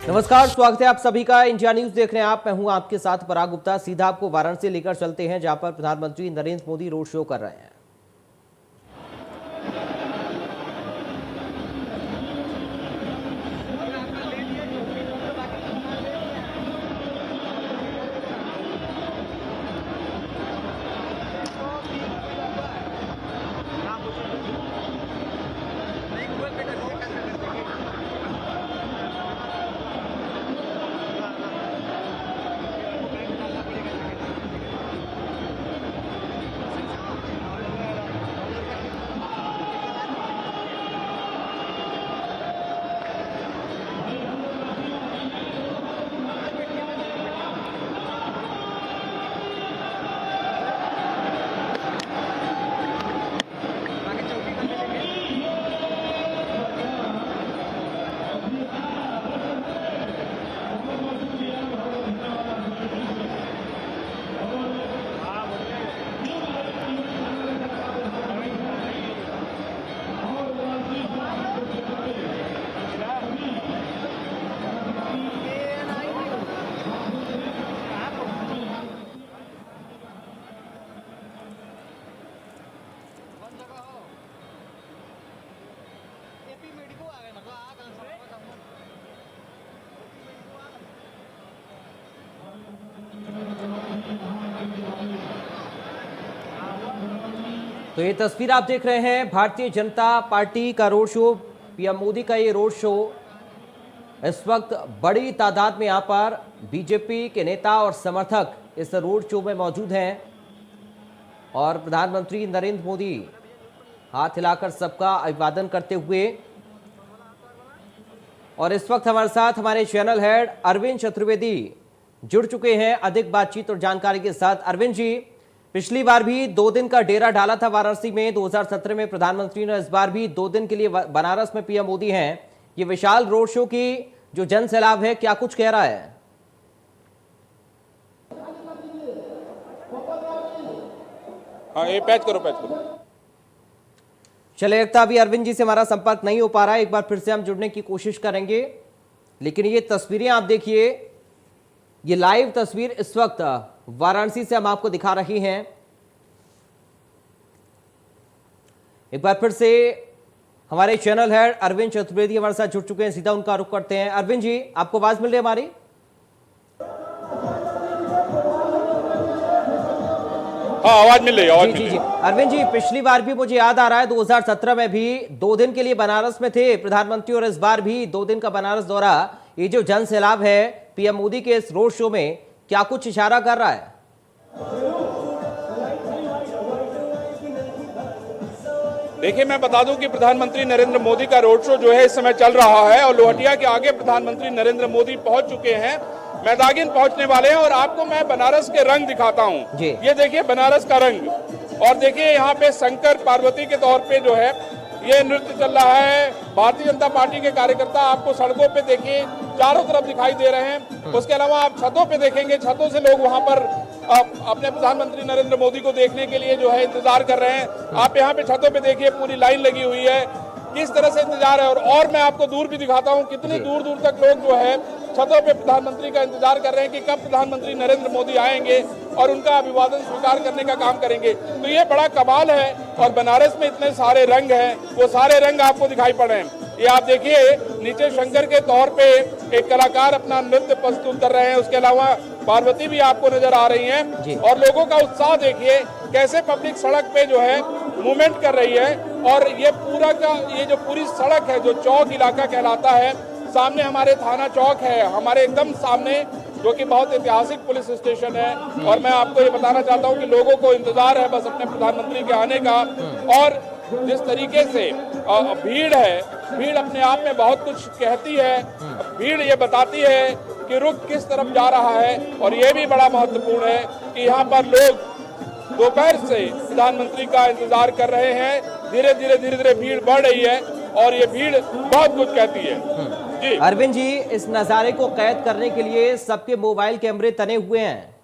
नमस्कार, स्वागत है आप सभी का। इंडिया न्यूज देख रहे हैं आप। मैं हूं आपके साथ पराग गुप्ता। सीधा आपको वाराणसी लेकर चलते हैं, जहां पर प्रधानमंत्री नरेंद्र मोदी रोड शो कर रहे हैं। तो ये तस्वीर आप देख रहे हैं, भारतीय जनता पार्टी का रोड शो, पीएम मोदी का ये रोड शो। इस वक्त बड़ी तादाद में यहाँ पर बीजेपी के नेता और समर्थक इस रोड शो में मौजूद हैं और प्रधानमंत्री नरेंद्र मोदी हाथ हिलाकर सबका अभिवादन करते हुए। और इस वक्त हमारे साथ हमारे चैनल हेड अरविंद चतुर्वेदी जुड़ चुके हैं अधिक बातचीत और जानकारी के साथ। अरविंद जी, पिछली बार भी 2 दिन का डेरा डाला था वाराणसी में 2017 में प्रधानमंत्री ने। इस बार भी 2 दिन के लिए बनारस में पीएम मोदी हैं। ये विशाल रोड शो की जो जन सैलाब है, क्या कुछ कह रहा है? हाँ, ये पैच करो। चले, लगता अभी अरविंद जी से हमारा संपर्क नहीं हो पा रहा है। एक बार फिर से हम जुड़ने की कोशिश करेंगे। लेकिन ये तस्वीरें आप देखिए, ये लाइव तस्वीर इस वक्त वाराणसी से हम आपको दिखा रहे हैं। एक बार फिर से हमारे चैनल हेड अरविंद चतुर्वेदी हमारे साथ जुड़ चुके हैं। सीधा उनका रुख करते हैं। अरविंद जी, आपको आवाज मिल रही है हमारी? हाँ, आवाज मिल रही है। जी। अरविंद जी, पिछली बार भी मुझे याद आ रहा है 2017 में भी 2 दिन के लिए बनारस में थे प्रधानमंत्री, और इस बार भी 2 दिन का बनारस दौरा। ये जो जन सैलाब है पीएम मोदी के इस रोड शो में, क्या कुछ इशारा कर रहा है? देखिए, मैं बता दूं कि प्रधानमंत्री नरेंद्र मोदी का रोड शो जो है इस समय चल रहा है और लोहटिया के आगे प्रधानमंत्री नरेंद्र मोदी पहुंच चुके हैं, मैदागिन पहुंचने वाले हैं। और आपको मैं बनारस के रंग दिखाता हूं। ये देखिए बनारस का रंग, और देखिए यहाँ पे शंकर पार्वती के तौर पे जो है ये नृत्य चल रहा है। भारतीय जनता पार्टी के कार्यकर्ता आपको सड़कों पे देखिए चारों तरफ दिखाई दे रहे हैं। उसके अलावा आप छतों पे देखेंगे, छतों से लोग वहां पर अपने प्रधानमंत्री नरेंद्र मोदी को देखने के लिए जो है इंतजार कर रहे हैं। आप यहाँ पे छतों पे देखिए, पूरी लाइन लगी हुई है, किस तरह से इंतजार है। और मैं आपको दूर भी दिखाता हूँ, कितनी दूर दूर तक लोग जो है छतों पे प्रधानमंत्री का इंतजार कर रहे हैं कि कब प्रधानमंत्री नरेंद्र मोदी आएंगे और उनका अभिवादन स्वीकार करने का काम करेंगे। तो ये बड़ा कमाल है। और बनारस में इतने सारे रंग हैं, वो सारे रंग आपको दिखाई पड़ रहे हैं। ये आप देखिए, नीचे शंकर के तौर पे एक कलाकार अपना नृत्य प्रस्तुत कर रहे हैं। उसके अलावा पार्वती भी आपको नजर आ रही हैं। और लोगों का उत्साह देखिए, कैसे पब्लिक सड़क पे जो है मूवमेंट कर रही है। और ये पूरा का ये जो पूरी सड़क है, जो चौक इलाका कहलाता है, सामने हमारे थाना चौक है, हमारे एकदम सामने, जो कि बहुत ऐतिहासिक पुलिस स्टेशन है। और मैं आपको ये बताना चाहता हूँ कि लोगों को इंतजार है बस अपने प्रधानमंत्री के आने का। और जिस तरीके से भीड़ है, भीड़ अपने आप में बहुत कुछ कहती है। भीड़ ये बताती है कि रुख किस तरफ जा रहा है। और ये भी बड़ा महत्वपूर्ण है कि यहाँ पर लोग दोपहर से प्रधानमंत्री का इंतजार कर रहे हैं। धीरे धीरे भीड़ बढ़ रही है और ये भीड़ बहुत कुछ कहती है। जी अरविंद जी, इस नजारे को कैद करने के लिए सबके मोबाइल कैमरे तने हुए हैं।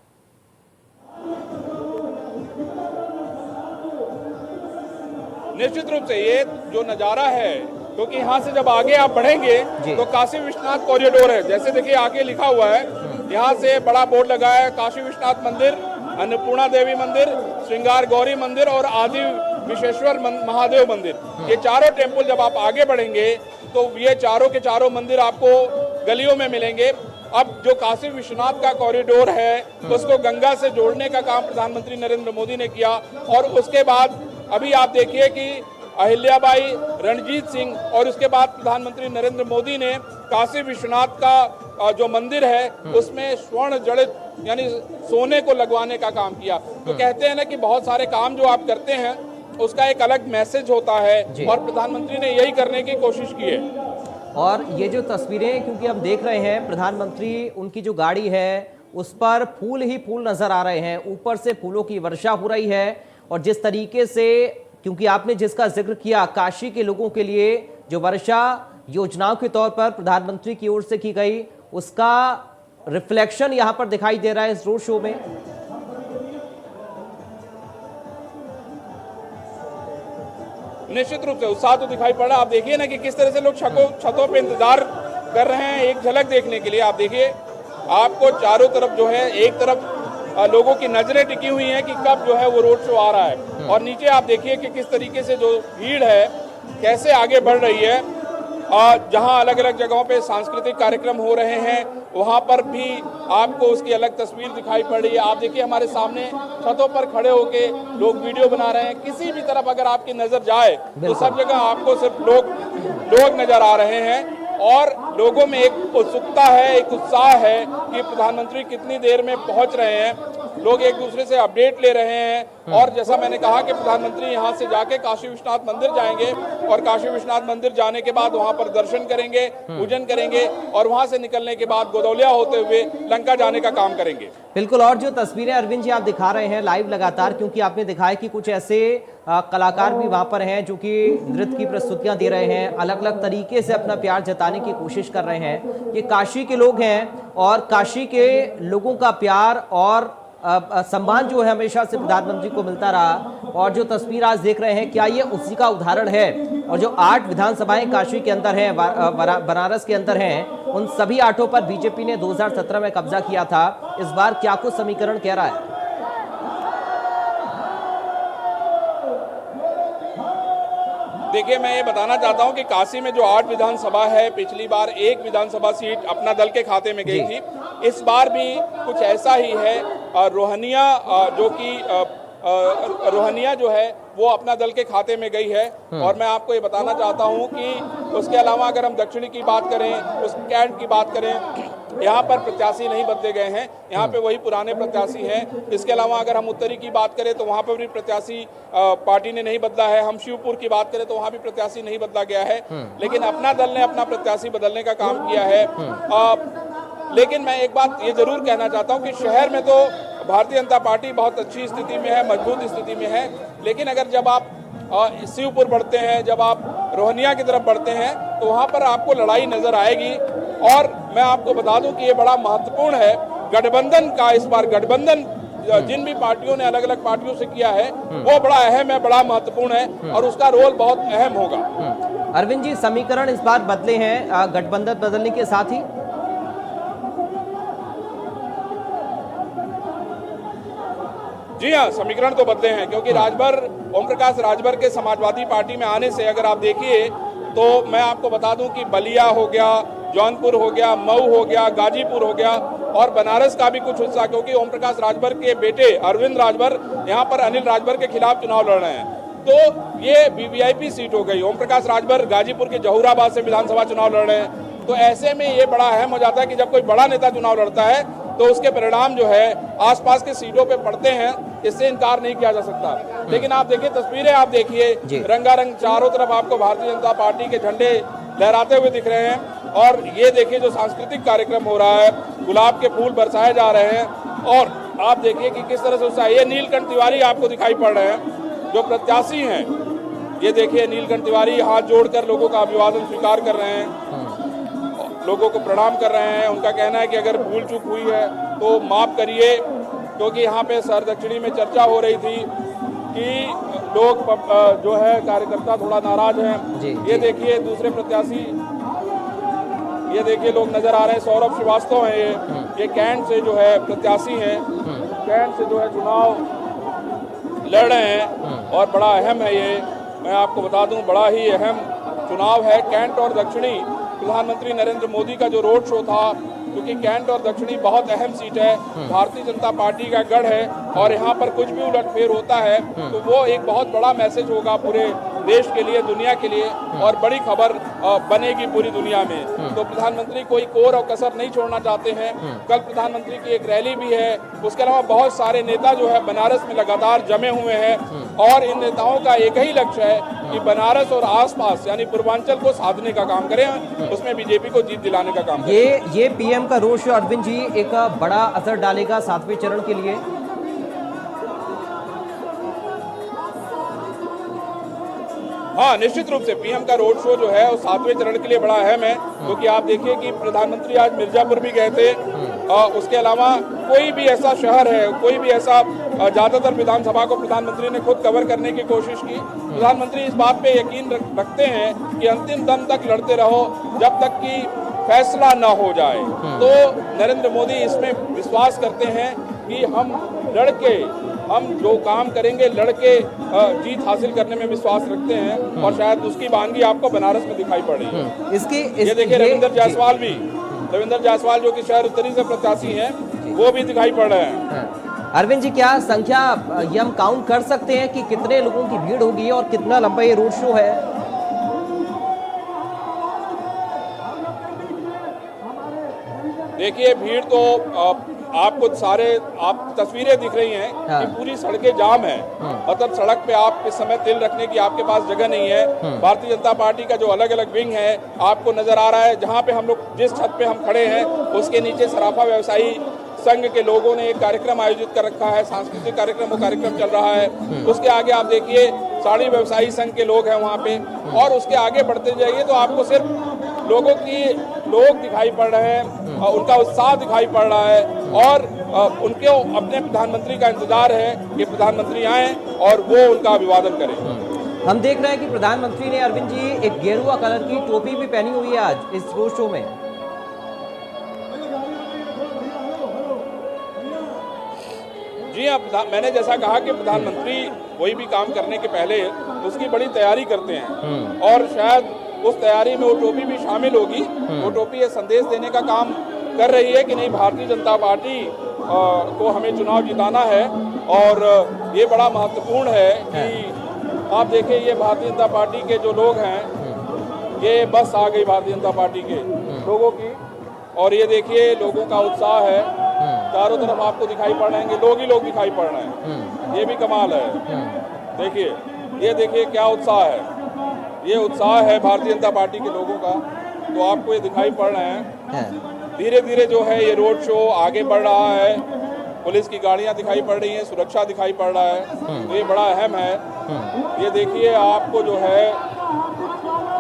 निश्चित रूप से ये जो नजारा है क्योंकि यहाँ से जब आगे आप बढ़ेंगे तो काशी विश्वनाथ कॉरिडोर है। जैसे देखिए आगे लिखा हुआ है, यहाँ से बड़ा बोर्ड लगा है, काशी विश्वनाथ मंदिर, अन्नपूर्णा देवी मंदिर, श्रृंगार गौरी मंदिर और आदि विश्वेश्वर महादेव मंदिर। ये चारों टेम्पल जब आप आगे बढ़ेंगे तो ये चारों के चारों मंदिर आपको गलियों में मिलेंगे। अब जो काशी विश्वनाथ का कॉरिडोर है उसको गंगा से जोड़ने का काम प्रधानमंत्री नरेंद्र मोदी ने किया, और उसके बाद अभी आप देखिए कि अहिल्याबाई, रणजीत सिंह और उसके बाद प्रधानमंत्री नरेंद्र मोदी ने काशी विश्वनाथ का जो मंदिर है उसमें स्वर्ण जड़ित यानी सोने को लगवाने का काम किया। तो कहते हैं ना कि बहुत सारे काम जो आप करते हैं उसका एक अलग मैसेज होता है, और प्रधानमंत्री ने यही करने की कोशिश की है। और ये जो तस्वीरें क्योंकि हम देख रहे हैं, प्रधानमंत्री उनकी जो गाड़ी है उस पर फूल ही फूल नजर आ रहे हैं, ऊपर से फूलों की वर्षा हो रही है। और जिस तरीके से, क्योंकि आपने जिसका जिक्र किया, काशी के लोगों के लिए जो वर्षा योजनाओं के तौर पर प्रधानमंत्री की ओर से की गई, उसका रिफ्लेक्शन यहां पर दिखाई दे रहा है इस रोड शो में। निश्चित रूप से उत्साह तो दिखाई पड़ रहा है। आप देखिए ना कि किस तरह से लोग छतों पे इंतजार कर रहे हैं एक झलक देखने के लिए। आप देखिए, आपको चारों तरफ जो है, एक तरफ लोगों की नजरें टिकी हुई हैं कि कब जो है वो रोड शो आ रहा है, और नीचे आप देखिए कि किस तरीके से जो भीड़ है कैसे आगे बढ़ रही है। जहां अलग अलग जगहों पे सांस्कृतिक कार्यक्रम हो रहे हैं वहां पर भी आपको उसकी अलग तस्वीर दिखाई पड़ रही है। आप देखिए हमारे सामने छतों पर खड़े होके लोग वीडियो बना रहे हैं। किसी भी तरफ अगर आपकी नजर जाए तो सब जगह आपको सिर्फ लोग नजर आ रहे हैं, और लोगों में एक उत्सुकता है, एक उत्साह है कि प्रधानमंत्री कितनी देर में पहुंच रहे हैं। लोग एक दूसरे से अपडेट ले रहे हैं, और जैसा मैंने कहा कि प्रधानमंत्री यहां से जाके काशी विश्वनाथ मंदिर जाएंगे, और काशी विश्वनाथ मंदिर जाने के बाद वहां पर दर्शन करेंगे, पूजन करेंगे, और वहां से निकलने के बाद गोदौलिया होते हुए लंका जाने का काम करेंगे। बिल्कुल। और जो तस्वीरें अरविंद जी आप दिखा रहे हैं लाइव लगातार, क्योंकि आपने दिखाया कि कुछ ऐसे कलाकार भी वहां पर हैं जो कि नृत्य की प्रस्तुतियां दे रहे हैं, अलग अलग तरीके से अपना प्यार जताने की कोशिश कर रहे हैं। ये काशी के लोग हैं, और काशी के लोगों का प्यार और सम्मान जो है हमेशा से प्रधानमंत्री को मिलता रहा। और जो तस्वीर आज देख रहे हैं, क्या ये उसी का उदाहरण है? और जो 8 विधानसभाएं काशी के अंदर हैं, बनारस के अंदर हैं, उन सभी 8 पर बीजेपी ने 2017 में कब्जा किया था। इस बार क्या कुछ समीकरण कह रहा है? देखिए, मैं ये बताना चाहता हूं कि काशी में जो 8 विधानसभा है, पिछली बार 1 विधानसभा सीट अपना दल के खाते में गई थी। इस बार भी कुछ ऐसा ही है। रोहनिया जो है वो अपना दल के खाते में गई है। और मैं आपको ये बताना चाहता हूं कि उसके अलावा अगर हम दक्षिणी की बात करें, उस कैंट की बात करें, यहाँ पर प्रत्याशी नहीं बदले गए हैं, यहाँ पे वही पुराने प्रत्याशी हैं। इसके अलावा अगर हम उत्तरी की बात करें तो वहाँ पर भी प्रत्याशी पार्टी ने नहीं बदला है। हम शिवपुर की बात करें तो वहाँ भी प्रत्याशी नहीं बदला गया है, लेकिन अपना दल ने अपना प्रत्याशी बदलने का काम किया है। लेकिन मैं एक बात ये जरूर कहना चाहता हूँ कि शहर में तो भारतीय जनता पार्टी बहुत अच्छी स्थिति में है, मजबूत स्थिति में है। लेकिन अगर जब आप शिवपुर बढ़ते हैं, जब आप रोहनिया की तरफ बढ़ते हैं, तो वहाँ पर आपको लड़ाई नजर आएगी। और मैं आपको बता दूं कि ये बड़ा महत्वपूर्ण है गठबंधन का। इस बार गठबंधन जिन भी पार्टियों ने अलग अलग पार्टियों से किया है वो बड़ा अहम है, बड़ा महत्वपूर्ण है, और उसका रोल बहुत अहम होगा। अरविंद जी, समीकरण इस बार बदले हैं गठबंधन बदलने के साथ ही? जी हाँ, समीकरण तो बदले हैं, क्योंकि राजभर, ओम प्रकाश राजभर के समाजवादी पार्टी में आने से अगर आप देखिए तो मैं आपको बता दूं कि बलिया हो गया, जौनपुर हो गया, मऊ हो गया, गाजीपुर हो गया, और बनारस का भी कुछ हिस्सा, क्योंकि ओम प्रकाश राजभर के बेटे अरविंद राजभर यहाँ पर अनिल राजभर के खिलाफ चुनाव लड़ रहे हैं। तो ये वीवीआईपी सीट हो गई। ओम प्रकाश राजभर गाजीपुर के जहूराबाद से विधानसभा चुनाव लड़ रहे हैं। तो ऐसे में ये बड़ा अहम हो जाता है कि जब कोई बड़ा नेता चुनाव लड़ता है तो उसके परिणाम जो है आसपास के सीटों पे पड़ते हैं, इससे इनकार नहीं किया जा सकता। लेकिन आप देखिए तस्वीरें, आप देखिए रंगारंग चारों तरफ आपको भारतीय जनता पार्टी के झंडे लहराते हुए दिख रहे हैं। और ये देखिए जो सांस्कृतिक कार्यक्रम हो रहा है, गुलाब के फूल बरसाए जा रहे हैं, और आप देखिए कि किस तरह से उत्साह। ये नीलकंठ तिवारी आपको दिखाई पड़ रहे हैं जो प्रत्याशी हैं। ये देखिए नीलकंठ तिवारी हाथ जोड़कर लोगों का अभिवादन स्वीकार कर रहे हैं, लोगों को प्रणाम कर रहे हैं। उनका कहना है कि अगर भूल चूक हुई है तो माफ करिए, क्योंकि यहाँ पे सर दक्षिणी में चर्चा हो रही थी कि लोग जो है कार्यकर्ता थोड़ा नाराज हैं। जी, ये देखिए दूसरे प्रत्याशी, ये देखिए लोग नजर आ रहे हैं। सौरभ श्रीवास्तव हैं ये कैंट से जो है प्रत्याशी हैं, कैंट से जो है चुनाव लड़ रहे हैं और बड़ा अहम है ये। मैं आपको बता दूं बड़ा ही अहम चुनाव है। कैंट और दक्षिणी प्रधानमंत्री नरेंद्र मोदी का जो रोड शो था, क्योंकि कैंट और दक्षिणी बहुत अहम सीट है, भारतीय जनता पार्टी का गढ़ है और यहाँ पर कुछ भी उलटफेर होता है तो वो एक बहुत बड़ा मैसेज होगा पूरे देश के लिए, दुनिया के लिए, और बड़ी खबर बनेगी पूरी दुनिया में। तो प्रधानमंत्री कोई कोर और कसर नहीं छोड़ना चाहते हैं। कल प्रधानमंत्री की एक रैली भी है। उसके अलावा बहुत सारे नेता जो है बनारस में लगातार जमे हुए हैं और इन नेताओं का एक ही लक्ष्य है कि बनारस और आसपास यानी पूर्वांचल को साधने का काम करें, उसमें बीजेपी को जीत दिलाने का काम करें। ये पीएम का रोड शो अरविंद जी एक बड़ा असर डालेगा 7वें चरण के लिए। हाँ, निश्चित रूप से पीएम का रोड शो जो है वो 7वें चरण के लिए बड़ा अहम है, क्योंकि आप देखिए कि प्रधानमंत्री आज मिर्जापुर भी गए थे। उसके अलावा कोई भी ऐसा शहर है, कोई भी ऐसा, ज्यादातर विधानसभा को प्रधानमंत्री ने खुद कवर करने की कोशिश की। प्रधानमंत्री इस बात पे यकीन रखते हैं कि अंतिम दम तक लड़ते रहो जब तक कि फैसला न हो जाए। तो नरेंद्र मोदी इसमें विश्वास करते हैं कि हम लड़के, हम जो काम करेंगे लड़के जीत हासिल करने में विश्वास रखते हैं और शायद उसकी वानगी आपको बनारस में दिखाई पड़ रही है। ये देखिए रविंदर जायसवाल भी, रविंदर जायसवाल जो कि शहर उत्तरी से प्रत्याशी हैं, वो भी दिखाई पड़ रहे हैं। अरविंद जी, क्या संख्या ये हम काउंट कर सकते हैं कि कितने लोगों की भीड़ होगी और कितना लंबा ये रोड शो है? देखिए भीड़ तो आपको सारे आप तस्वीरें दिख रही हैं कि पूरी सड़कें जाम है। मतलब सड़क पे आप इस समय तिल रखने की आपके पास जगह नहीं है। भारतीय जनता पार्टी का जो अलग अलग विंग है आपको नजर आ रहा है। जहां पे हम लोग जिस छत पे हम खड़े हैं उसके नीचे सराफा व्यवसायी संघ के लोगों ने एक कार्यक्रम आयोजित कर रखा है, सांस्कृतिक कार्यक्रम, वो कार्यक्रम चल रहा है। उसके आगे आप देखिए साड़ी व्यवसायी संघ के लोग हैं वहाँ पे, और उसके आगे बढ़ते जाइए तो आपको सिर्फ लोग दिखाई पड़ रहे हैं, उनका उत्साह दिखाई पड़ रहा है और उनके अपने प्रधानमंत्री का इंतजार है कि प्रधानमंत्री आए और वो उनका अभिवादन करें। हम देख रहे हैं कि प्रधानमंत्री ने अरविंद जी एक गेरुआ कलर की टोपी भी पहनी हुई है आज इस रोड शो में। जी हाँ, मैंने जैसा कहा कि प्रधानमंत्री कोई भी काम करने के पहले उसकी बड़ी तैयारी करते हैं और शायद उस तैयारी में वो टोपी भी शामिल होगी। वो टोपी ये संदेश देने का काम कर रही है कि नहीं, भारतीय जनता पार्टी को हमें चुनाव जिताना है। और ये बड़ा महत्वपूर्ण है कि आप देखिए ये भारतीय जनता पार्टी के जो लोग हैं, ये बस आ गई भारतीय जनता पार्टी के लोगों की, और ये देखिए लोगों का उत्साह है। चारों तरफ आपको दिखाई पड़ रहे हैं, लोग ही लोग दिखाई पड़ रहे हैं। ये भी कमाल है। देखिए, ये देखिए क्या उत्साह है, ये उत्साह है भारतीय जनता पार्टी के लोगों का। तो आपको ये दिखाई पड़ रहे हैं। धीरे धीरे जो है ये रोड शो आगे बढ़ रहा है। पुलिस की गाड़ियां दिखाई पड़ रही हैं, सुरक्षा दिखाई पड़ रहा है। तो ये बड़ा अहम है। ये देखिए आपको जो है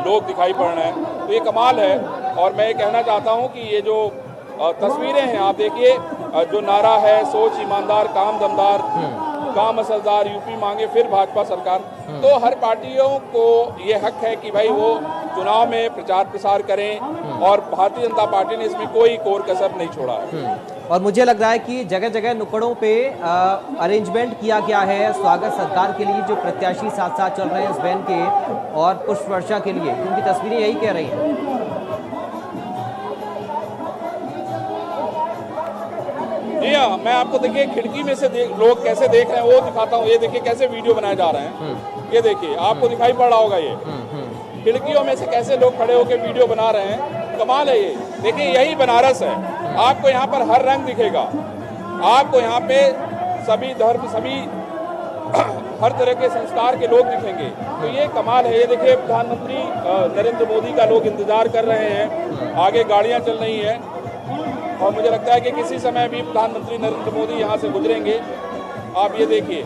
लोग दिखाई पड़ रहे हैं, तो ये कमाल है। और मैं ये कहना चाहता हूँ कि ये जो तस्वीरें हैं आप देखिए, जो नारा है सोच ईमानदार काम दमदार, काम असरदार, यूपी मांगे फिर भाजपा सरकार। तो हर पार्टियों को ये हक है कि भाई वो चुनाव में प्रचार प्रसार करें, और भारतीय जनता पार्टी ने इसमें कोई कोर कसर नहीं छोड़ा है। और मुझे लग रहा है कि जगह जगह नुक्कड़ों पे अरेंजमेंट किया गया है स्वागत सरकार के लिए, जो प्रत्याशी साथ साथ चल रहे हैं इस वैन के, और पुष्प वर्षा के लिए, क्योंकि तस्वीरें यही कह रही हैं। जी हाँ, मैं आपको देखिए खिड़की में से लोग कैसे देख रहे हैं वो दिखाता हूँ। ये देखिए कैसे वीडियो बनाए जा रहे हैं। ये देखिए आपको दिखाई पड़ रहा होगा, ये खिड़कियों में से कैसे लोग खड़े होकर वीडियो बना रहे हैं। कमाल है ये। देखिए यही बनारस है। आपको यहाँ पर हर रंग दिखेगा, आपको यहाँ पे सभी धर्म, सभी हर तरह के संस्कार के लोग दिखेंगे। तो ये कमाल है। ये देखिए प्रधानमंत्री नरेंद्र मोदी का लोग इंतजार कर रहे हैं, आगे गाड़ियाँ चल रही हैं, और मुझे लगता है कि किसी समय भी प्रधानमंत्री नरेंद्र मोदी यहाँ से गुजरेंगे। आप ये देखिए,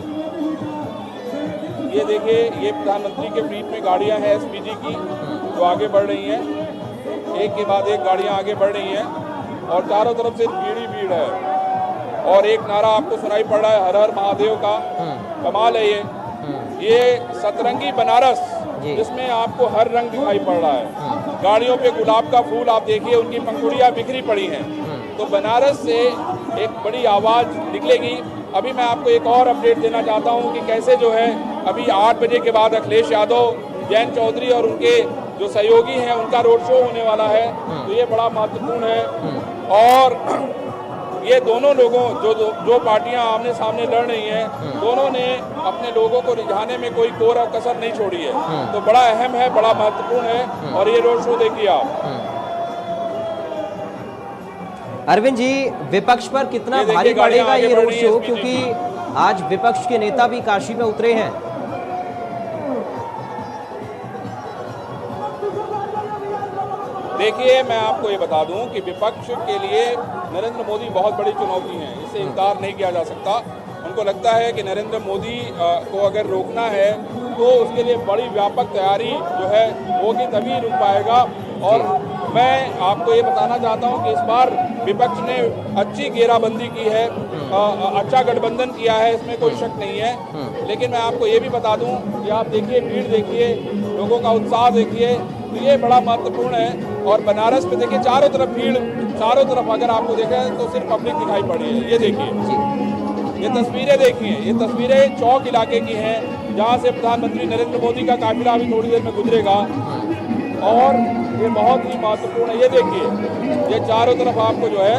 ये प्रधानमंत्री के बीच में गाड़ियाँ हैं एसपीजी की जो आगे बढ़ रही हैं, एक के बाद एक गाड़ियाँ आगे बढ़ रही हैं, और चारों तरफ से भीड़ ही भीड़ है। और एक नारा आपको सुनाई पड़ रहा है हर हर महादेव का। कमाल है ये। ये सतरंगी बनारस जी। जिसमें आपको हर रंग दिखाई पड़ रहा है। गाड़ियों पे गुलाब का फूल आप देखिए, उनकी पंखुड़ियाँ बिखरी पड़ी हैं। तो बनारस से एक बड़ी आवाज़ निकलेगी। अभी मैं आपको एक और अपडेट देना चाहता हूं कि कैसे जो है अभी 8 बजे के बाद अखिलेश यादव, जयंत चौधरी और उनके जो सहयोगी हैं उनका रोड शो होने वाला है। तो ये बड़ा महत्वपूर्ण है। और ये दोनों लोगों जो पार्टियां आमने सामने लड़ रही हैं, दोनों ने अपने लोगों को रिझाने में कोई कोर और कसर नहीं छोड़ी है। तो बड़ा अहम है, बड़ा महत्वपूर्ण है। और ये रोड शो देखिए आप। अरविंद जी, विपक्ष पर कितना ये देखिए भारी गाड़ियां पड़ेगा आगे ये बढ़ रोड रही हैं शो, इस बीच क्योंकि आज विपक्ष के नेता भी काशी में उतरे हैं। देखिए, मैं आपको ये बता दूं कि विपक्ष के लिए नरेंद्र मोदी बहुत बड़ी चुनौती है, इससे इनकार नहीं किया जा सकता। उनको लगता है कि नरेंद्र मोदी को अगर रोकना है तो उसके लिए बड़ी व्यापक तैयारी जो है होगी, तभी रुक पाएगा। और मैं आपको ये बताना चाहता हूं कि इस बार विपक्ष ने अच्छी घेराबंदी की है, अच्छा गठबंधन किया है, इसमें कोई शक नहीं है। लेकिन मैं आपको ये भी बता दूं कि आप देखिए, भीड़ देखिए, लोगों का उत्साह देखिए, तो ये बड़ा महत्वपूर्ण है। और बनारस में देखिए चारों तरफ भीड़, चारों तरफ अगर आपको देखें तो सिर्फ पब्लिक दिखाई पड़ रही है। ये देखिए, ये तस्वीरें देखिए, ये तस्वीरें चौक इलाके की हैं जहाँ से प्रधानमंत्री नरेंद्र मोदी का काफिला अभी थोड़ी देर में गुजरेगा। और ये बहुत ही महत्वपूर्ण है। ये देखिए, ये चारों तरफ आपको जो है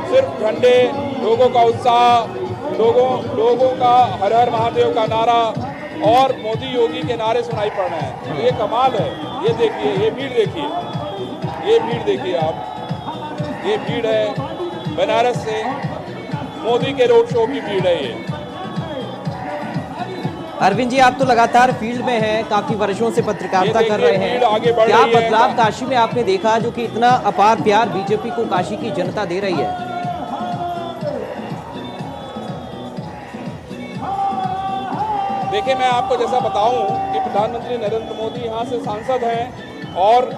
सिर्फ झंडे, लोगों का उत्साह, लोगों का हर हर महादेव का नारा और मोदी योगी के नारे सुनाई पड़ रहे हैं। तो ये कमाल है। ये देखिए, ये भीड़ देखिए, ये भीड़ देखिए आप, ये भीड़ है बनारस से मोदी के रोड शो की भीड़ है ये। अरविंद जी, आप तो लगातार फील्ड में हैं, काफी वर्षों से पत्रकारिता कर रहे हैं। आगे बढ़ क्या रही है। बदलाव काशी में आपने देखा जो कि इतना अपार प्यार बीजेपी को काशी की जनता दे रही है? देखिए, मैं आपको जैसा बताऊं कि प्रधानमंत्री नरेंद्र मोदी यहां से सांसद हैं और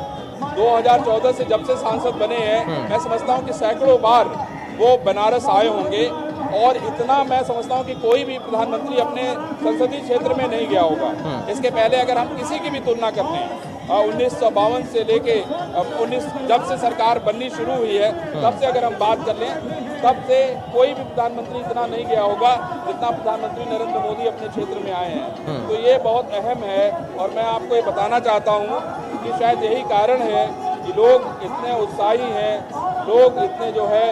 2014 से जब से सांसद बने हैं, मैं समझता हूं कि सैकड़ों बार वो बनारस आए होंगे। और इतना मैं समझता हूं कि कोई भी प्रधानमंत्री अपने संसदीय क्षेत्र में नहीं गया होगा। इसके पहले अगर हम किसी की भी तुलना करते हैं, 1952 से लेके 19 जब से सरकार बननी शुरू हुई है, तब से अगर हम बात कर लें, तब से कोई भी प्रधानमंत्री इतना नहीं गया होगा जितना प्रधानमंत्री नरेंद्र मोदी अपने क्षेत्र में आए हैं। तो ये बहुत अहम है। और मैं आपको ये बताना चाहता हूँ कि शायद यही कारण है कि लोग इतने उत्साही हैं, लोग इतने जो है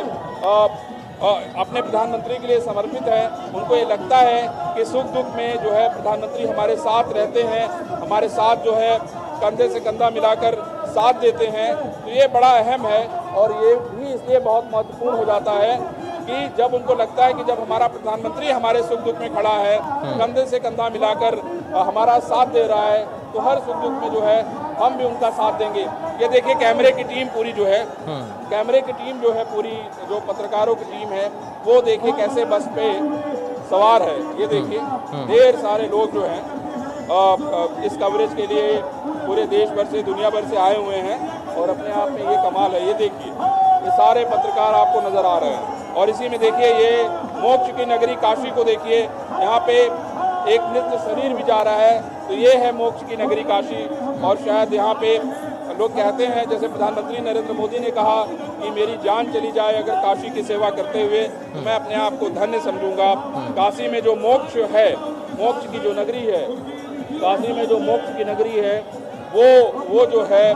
अपने प्रधानमंत्री के लिए समर्पित हैं। उनको ये लगता है कि सुख दुख में जो है प्रधानमंत्री हमारे साथ रहते हैं, हमारे साथ जो है कंधे से कंधा मिलाकर साथ देते हैं। तो ये बड़ा अहम है। और ये भी इसलिए बहुत महत्वपूर्ण हो जाता है कि जब उनको लगता है कि जब हमारा प्रधानमंत्री हमारे सुख दुख में खड़ा है, कंधे से कंधा मिलाकर हमारा साथ दे रहा है, तो हर सुख दुख में जो है हम भी उनका साथ देंगे। ये देखिए, कैमरे की टीम पूरी जो है, कैमरे की टीम जो है पूरी, जो पत्रकारों की टीम है, वो देखिए कैसे बस पे सवार है। ये देखिए, ढेर सारे लोग जो हैं इस कवरेज के लिए पूरे देश भर से, दुनिया भर से आए हुए हैं। और अपने आप में ये कमाल है। ये देखिए, ये सारे पत्रकार आपको नजर आ रहे हैं। और इसी में देखिए, ये मोक्ष की नगरी काशी को देखिए, यहाँ पे एक नृत्य शरीर भी जा रहा है। तो ये है मोक्ष की नगरी काशी। और शायद यहाँ पे लोग कहते हैं, जैसे प्रधानमंत्री नरेंद्र मोदी ने कहा कि मेरी जान चली जाए अगर काशी की सेवा करते हुए, तो मैं अपने आप को धन्य समझूंगा। काशी में जो मोक्ष है, मोक्ष की जो नगरी है, काशी में जो मोक्ष की नगरी है, वो जो है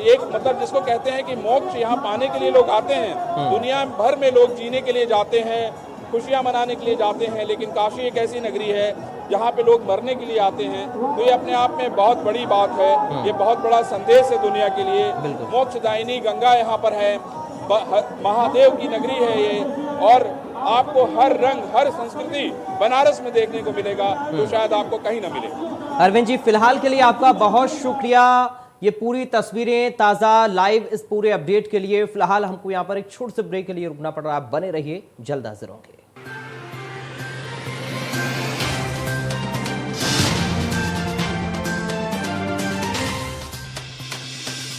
एक मतलब जिसको कहते हैं कि मोक्ष यहाँ पाने के लिए लोग आते हैं। दुनिया भर में लोग जीने के लिए जाते हैं, खुशियाँ मनाने के लिए जाते हैं, लेकिन काशी एक ऐसी नगरी है जहाँ पे लोग मरने के लिए आते हैं। तो ये अपने आप में बहुत बड़ी बात है। ये बहुत बड़ा संदेश है दुनिया के लिए। मोक्षदायिनी गंगा यहाँ पर है, महादेव की नगरी है ये। और आपको हर रंग, हर संस्कृति बनारस में देखने को मिलेगा, जो शायद आपको कहीं ना मिले। अरविंद जी, फिलहाल के लिए आपका बहुत शुक्रिया। ये पूरी तस्वीरें ताज़ा लाइव इस पूरे अपडेट के लिए फिलहाल हमको यहाँ पर एक छोटे से ब्रेक के लिए रुकना पड़ रहा है। आप बने रहिए, जल्द हाजिर होंगे।